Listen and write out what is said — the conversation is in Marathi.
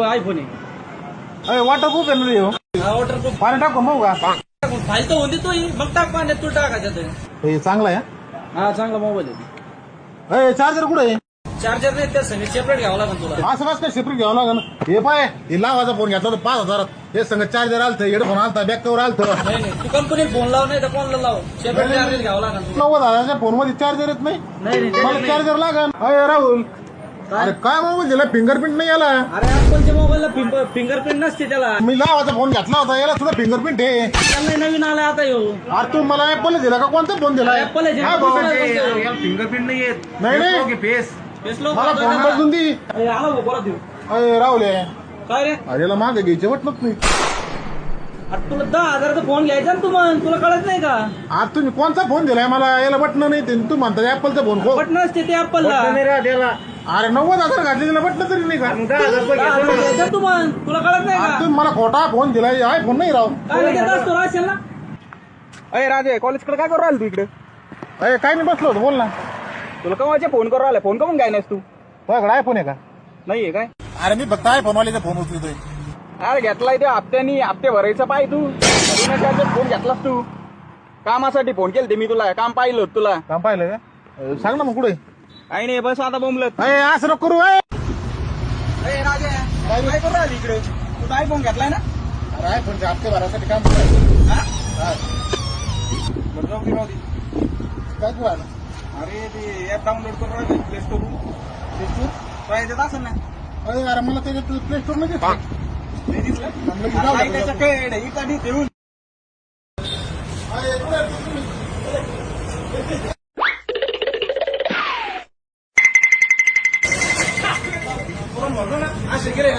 आयफोन आहे वॉटर प्रूफ आहे ना रे ह्यो? वॉटर प्रूफ पाणी टाकून बघू का? फाईल तर होती तो मग टाक पाण्यात तू टाकायचं ते. हे चांगला आहे हा चांगला मोबाईल आहे. चार्जर कुठे आहे? चार्जर नाही त्या संग सेपरेट घ्यावं लागेल तुला. असं काय सेपरेट घ्यावं लागेल. हे पाय हे लावाचा फोन घेतला होता 5,000 हे संग चार्जर आलतं, हेडफोन आलता, बॅक कव्हर आलतं. नाही नाही तू कंपनीत फोन लाव नाही तर कोणाला लाव सेपरेट चार्जर घ्यावं लागेल तुला. 90,000च्या फोन मध्ये चार्जर येत नाही. नाही नाही मला त्याच्यात चार्जर लागल. अरे राहुल अरे काय मोबाईल दिला फिंगरप्रिंट नाही याला. अरे ऍपलच्या मोबाईलला फिंगरप्रिंट नसते त्याला. मी लावाचा फोन घेतला होता याला सुद्धा फिंगरप्रिंट आहे. त्याला नवीन आलाय आता येऊ. अरे तू मला ऍपल दिला का कोणता फोन दिला? ऍपल आहे हा भाऊ. फिंगरप्रिंट नाही येत. नाही नाही फेस फेसलो मला फोन बदलून दी. आला भाऊ परत येऊ. अरे राहुल काय रे अरे याला मागे घ्यायचे वाटत नाही. अरे तुला 10,000चा फोन घ्यायचा ना तू मग तुला कळत नाही का? आज तुम्ही कोणता फोन दिलाय मला? याला बटन नाही ते तू म्हणता ऍपलचा फोन खो. बटन असते ते ऍपलला. अरे 90,000 घातले तिला बटन तरी नाही का? 10,000 घ्यायचा तू मग तुला कळत नाही आज का? तुम्ही मला खोटा फोन दिलाय आय फोन नाही राव. काय देत असतो राशील ना. अरे राजे कॉलेजकडे काय करू राहिला तू इकडे? अरे काय नाही बसलो होतो बोल ना. तुला कमाचे फोन करू राहिला? फोन कमून काय नाहीस तू? तुझ्याकडे आयफोन आहे का? नाहीये काय? अरे मी फक्त आयफोन वाल्याचा फोन उचलतोय. अरे घेतलाय ते हप्ते भरायचं पाय तू. फोन घेतलास तू कामासाठी फोन केलं ते मी तुला काम पाहिलं होतं तुला. काम पाहिलं का? सांग ना मग कुठे? काही नाही बस आता बोंबलत. असं नको करू. राजे काय करू राहिली इकडे? तू काय फोन घेतलाय ना? अरे आयफोनच्या हप्ते भरायसाठी काम करायचं. बरं जाऊ दे, राहू दे. काय तू आला? अरे ते ऍप डाउनलोड करून राहिले प्ले स्टोर पाहिजे असेल ना. अरे मला त्याच्यात प्ले स्टोर मध्ये ते दिसलं त्याच्या काय इकडे ठेवून असे गेले